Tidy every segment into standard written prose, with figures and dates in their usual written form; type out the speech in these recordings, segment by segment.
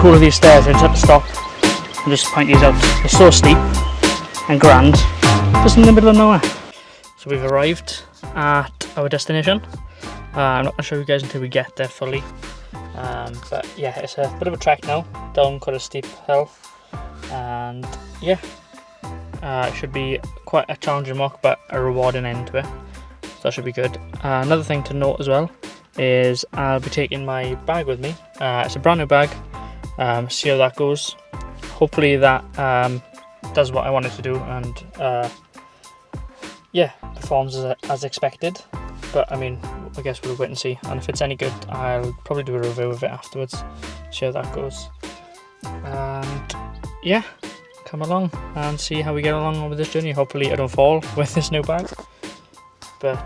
cool of these stairs. I just had to stop and just point these out. They're so steep and grand, just in the middle of nowhere. So we've arrived at our destination. I'm not going to show you guys until we get there fully. But yeah, it's a bit of a trek now, down quite a steep hill. And yeah, it should be quite a challenging walk, but a rewarding end to it. So that should be good. Another thing to note as well is I'll be taking my bag with me. It's a brand new bag. See how that goes. Hopefully that does what I want it to do and yeah, performs as expected. But I mean, I guess we'll wait and see. And if it's any good, I'll probably do a review of it afterwards. See how that goes. And yeah, come along and see how we get along with this journey. Hopefully I don't fall with this new bag. But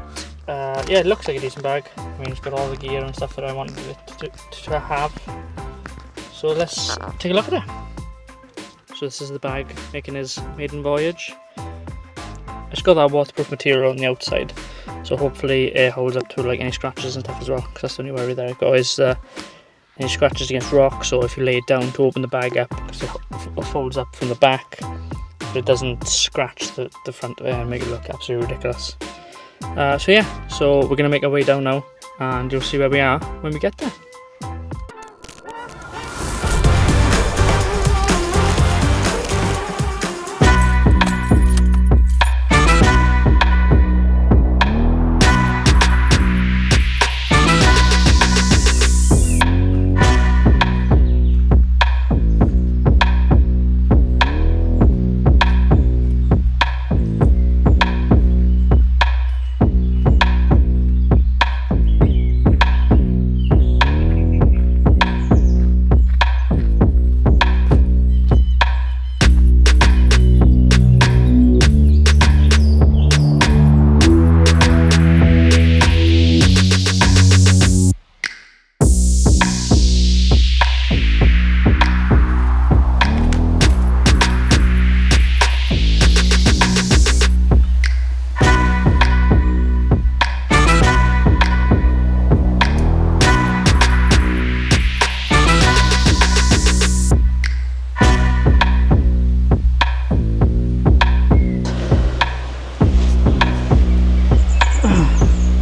yeah, it looks like a decent bag. I mean, it's got all the gear and stuff that I wanted it to have. So let's take a look at it. So this is the bag making his maiden voyage. It's got that waterproof material on the outside, so hopefully it holds up to like any scratches and stuff as well, because that's the only worry there. I've got is any scratches against rocks, or if you lay it down to open the bag up, because it folds up from the back, but it doesn't scratch the front of it and make it look absolutely ridiculous. So yeah, so we're going to make our way down now, and you'll see where we are when we get there.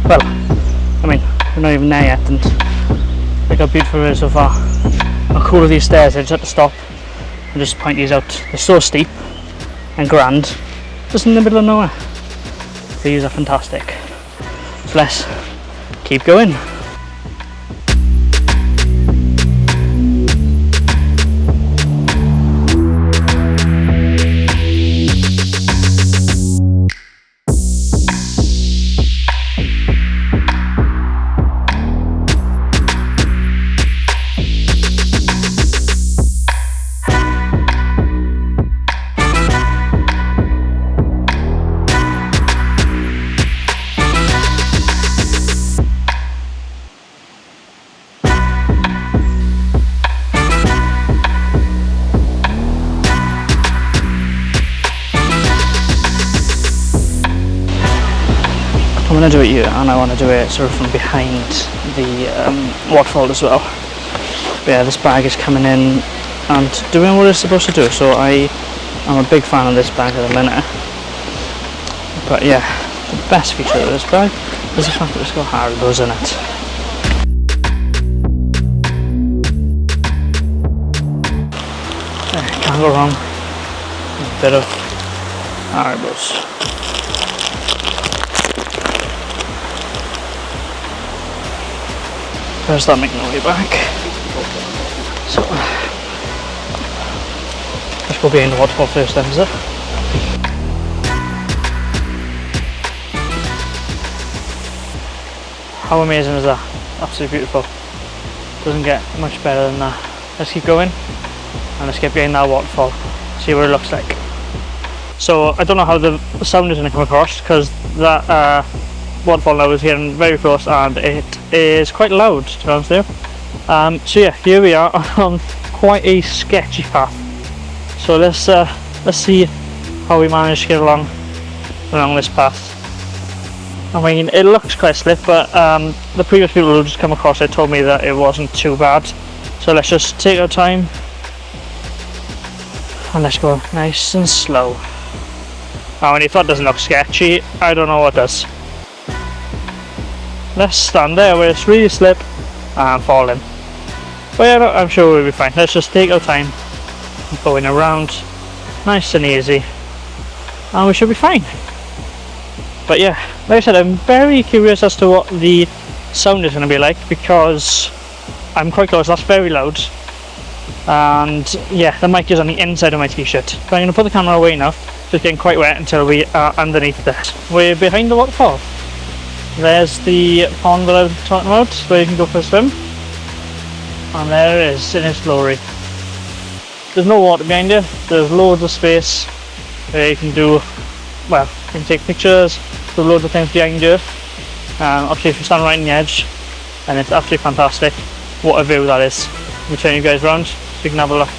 Well, I mean, we're not even there yet, and look how beautiful it is so far. How cool are these stairs. I just had to stop and just point these out. They're so steep and grand, just in the middle of nowhere. These are fantastic. So let's keep going. I want to do it here, and I want to do it sort of from behind the waterfall as well. But yeah, this bag is coming in and doing what it's supposed to do, so I'm a big fan of this bag at the minute. But yeah, the best feature of this bag is the fact that it's got Haribo's in it. Yeah, can't go wrong with a bit of Haribo's. There's that making our way back. So let's go behind the waterfall first then, is it? How amazing is that? Absolutely beautiful. Doesn't get much better than that. Let's keep going and let's get behind that waterfall, see what it looks like. So I don't know how the sound is going to come across, because that waterfall now is hearing very close and it is quite loud, to be honest with you. So yeah, here we are on quite a sketchy path. So let's see how we manage to get along this path. I mean, it looks quite slick, but the previous people who just come across it told me that it wasn't too bad. So let's just take our time And let's go nice and slow. Now, and if that doesn't look sketchy, I don't know what does. Let's stand there where it's really slip and fall in. But yeah, no, I'm sure we'll be fine. Let's just take our time, going around nice and easy, and we should be fine. But yeah, like I said, I'm very curious as to what the sound is going to be like, because I'm quite close. That's very loud, and yeah, the mic is on the inside of my t-shirt. So I'm going to put the camera away now. It's getting quite wet until we are underneath that. We're behind the waterfall. There's the pond that I was talking about, where you can go for a swim, and there it is in its glory. There's no water behind you. There's loads of space where you can do, well, you can take pictures. There's loads of things behind you. Obviously, if you stand right on the edge, and it's absolutely fantastic. What a view that is. We'll turn you guys around so you can have a look.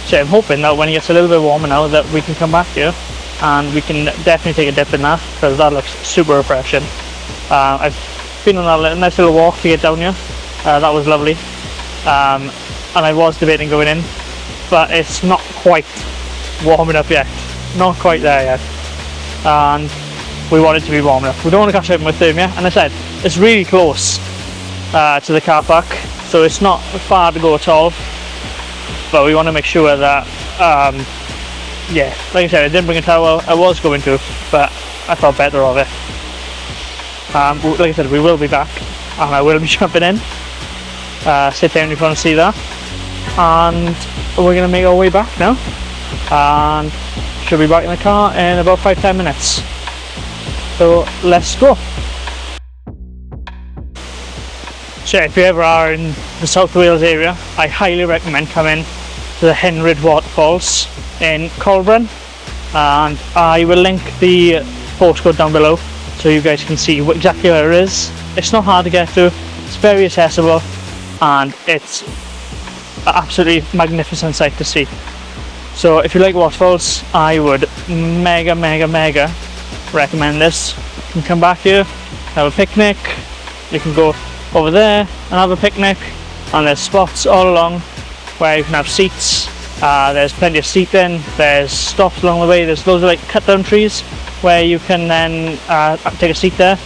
So I'm hoping that when it gets a little bit warmer now, that we can come back here and we can definitely take a dip in that, because that looks super refreshing. I've been on a nice little walk to get down here. That was lovely. And I was debating going in, but it's not quite warm enough yet. Not quite there yet. And we want it to be warm enough. We don't want to catch up with thermia. And I said, it's really close to the car park, so it's not far to go at all. But we want to make sure that, yeah, like I said, I didn't bring a towel. I was going to, but I thought better of it. Like I said, we will be back, and I will be jumping in. Sit down if you want to see that. And we're going to make our way back now. And should be back in the car in about 5-10 minutes. So let's go. So if you ever are in the South Wales area, I highly recommend coming to the Henrhyd Waterfalls in Coelbren, and I will link the postcode down below so you guys can see exactly where it is. It's not hard to get to, it's very accessible, and it's an absolutely magnificent sight to see. So if you like waterfalls, I would mega recommend this. You can come back here, have a picnic, you can go over there and have a picnic, and there's spots all along where you can have seats. There's plenty of seating, there's stops along the way, there's loads of like cut down trees where you can then take a seat there.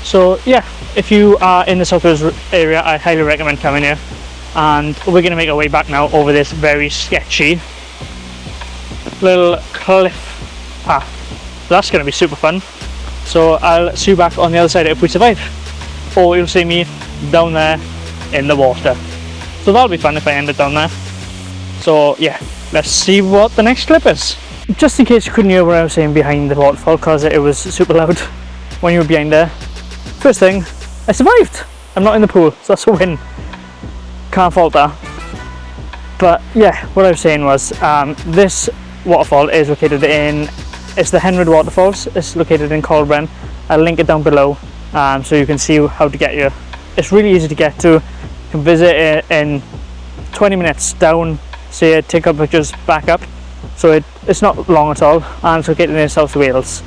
So yeah, if you are in the South Wales area, I highly recommend coming here. And we're going to make our way back now over this very sketchy little cliff path. So that's going to be super fun. So I'll see you back on the other side if we survive, or you'll see me down there in the water. So that'll be fun if I end it down there. So yeah, let's see what the next clip is. Just in case you couldn't hear what I was saying behind the waterfall, because it was super loud when you were behind there. First thing, I survived. I'm not in the pool, so that's a win. Can't fault that. But yeah, what I was saying was, this waterfall is located in, it's the Henrhyd Waterfalls. It's located in Coelbren. I'll link it down below so you can see how to get here. It's really easy to get to. You can visit it in 20 minutes down, see it, take up pictures, back up. So it's not long at all, and it's located in South Wales.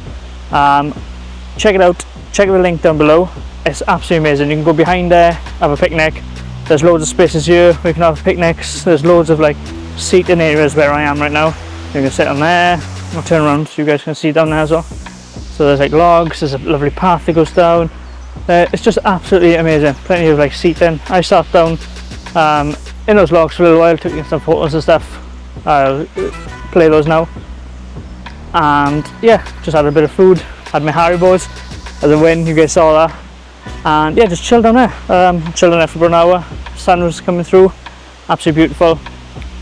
Check it out, check the link down below. It's absolutely amazing. You can go behind there, have a picnic. There's loads of spaces here we can have picnics. There's loads of like seating areas where I am right now. You can sit on there. I'll turn around so you guys can see down there as well. So there's like logs, there's a lovely path that goes down. It's just absolutely amazing. Plenty of like seating. I sat down in those logs for a little while, took some photos and stuff. I'll play those now. And yeah, just had a bit of food, had my Haribos as a win, you guys saw that. And yeah, just chill down there. Chilled down there for about an hour. Sun was coming through, absolutely beautiful.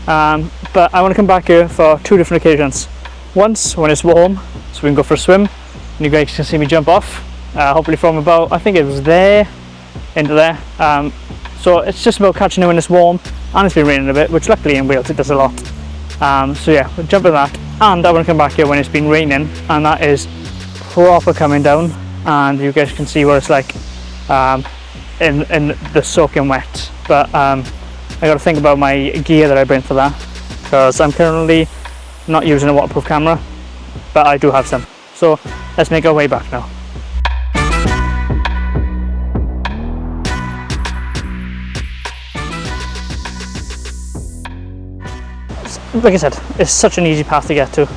But I want to come back here for two different occasions. Once when it's warm, so we can go for a swim, and you guys can see me jump off. Hopefully from about, I think it was there, into there. So it's just about catching it when it's warm, and it's been raining a bit, which luckily in Wales it does a lot. So yeah, we'll jump in that. And I want to come back here when it's been raining, and that is proper coming down, and you guys can see what it's like in the soaking wet. But I got to think about my gear that I bring for that, because I'm currently not using a waterproof camera, but I do have some. So let's make our way back now. like I said, it's such an easy path to get to.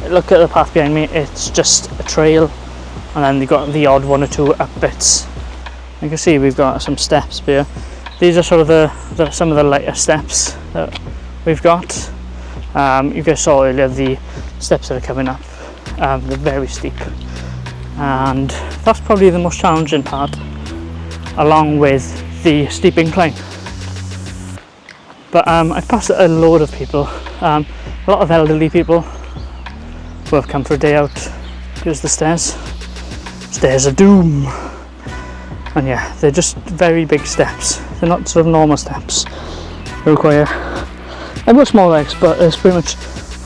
Look at the path behind me, it's just a trail, and then you've got the odd 1 or 2 up bits. You can see we've got some steps here. These are sort of some of the lighter steps that we've got. You guys saw earlier the steps that are coming up. They're very steep, and that's probably the most challenging part, along with the steep incline. But I've passed a load of people, a lot of elderly people who have come for a day out. Here's the stairs, stairs of doom. And yeah, they're just very big steps. They're not sort of normal steps. They require, I've got small legs, but it's pretty much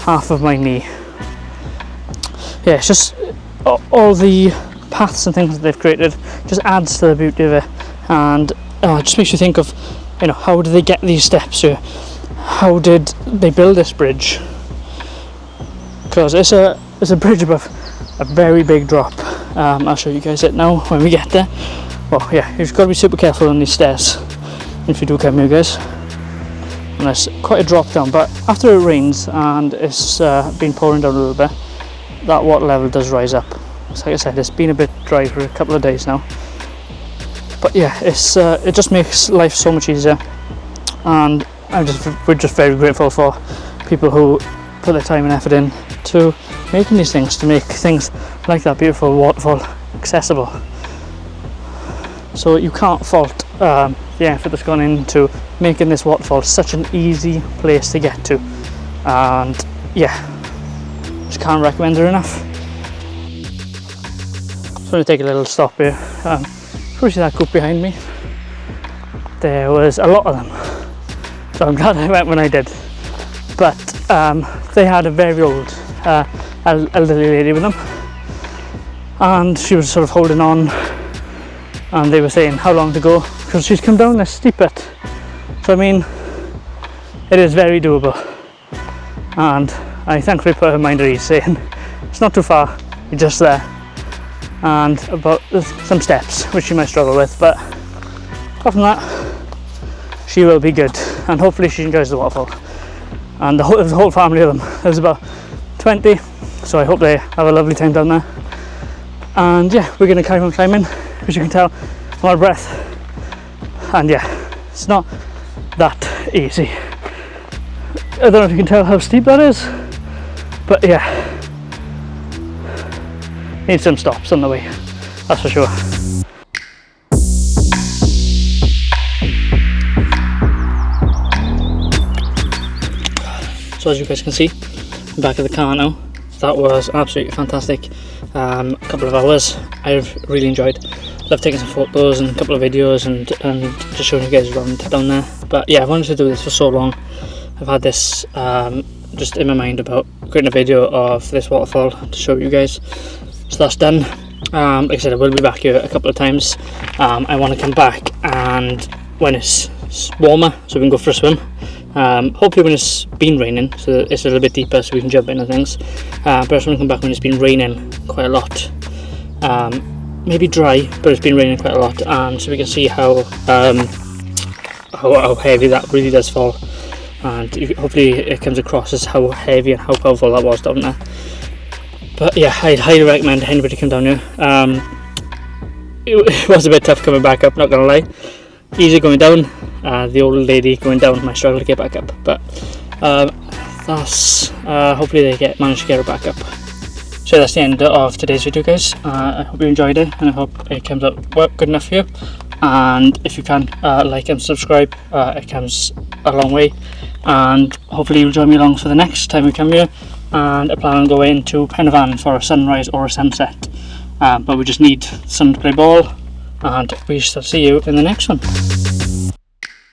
half of my knee. Yeah, it's just all the paths and things that they've created just adds to the beauty of it, and it just makes you think of, you know, how did they get these steps here? How did they build this bridge? Because it's a bridge above a very big drop. I'll show you guys it now when we get there. Well, yeah, you've got to be super careful on these stairs if you do come here, guys. And there's quite a drop down, but after it rains and it's been pouring down a little bit, that water level does rise up. So like I said, it's been a bit dry for a couple of days now. But yeah, it just makes life so much easier, and we're just very grateful for people who put their time and effort in to making these things, to make things like that beautiful waterfall accessible. So you can't fault the effort that's gone into making this waterfall such an easy place to get to, and yeah, just can't recommend it enough. Just want to take a little stop here. You see that group behind me? There was a lot of them, so I'm glad I went when I did. But they had a very old elderly lady with them, and she was sort of holding on, and they were saying how long to go because she's come down this steep bit. So I mean, it is very doable, and I thankfully put her mind at ease, saying it's not too far, you're just there, and about some steps which she might struggle with, but apart from that, she will be good, and hopefully she enjoys the waterfall. And the whole family of them, there's about 20, so I hope they have a lovely time down there. And yeah, we're going to carry on climbing, as you can tell I'm out of breath, and yeah, it's not that easy. I don't know if you can tell how steep that is, but yeah, need some stops on the way, that's for sure. So as you guys can see, I'm back at the car now. That was absolutely fantastic. A couple of hours I've really enjoyed. Love taking some photos and a couple of videos and just showing you guys around down there. But yeah, I wanted to do this for so long. I've had this just in my mind about creating a video of this waterfall to show you guys. So that's done. Like I said, I will be back here a couple of times. I want to come back and when it's warmer so we can go for a swim. Hopefully when it's been raining, so it's a little bit deeper so we can jump in and things. But I just want to come back when it's been raining quite a lot. Maybe dry, but it's been raining quite a lot, and so we can see how heavy that really does fall. And hopefully it comes across as how heavy and how powerful that was down there. But yeah, I'd highly recommend anybody come down here. It was a bit tough coming back up, not gonna lie. Easy going down, the old lady going down might struggle to get back up, but that's hopefully they manage to get her back up. So that's the end of today's video, guys. I hope you enjoyed it, and I hope it comes out good enough for you. And if you can, like and subscribe, it comes a long way. And hopefully you'll join me along for the next time we come here. And I plan on going to Penvan for a sunrise or a sunset. But we just need sun to play ball, and we shall see you in the next one.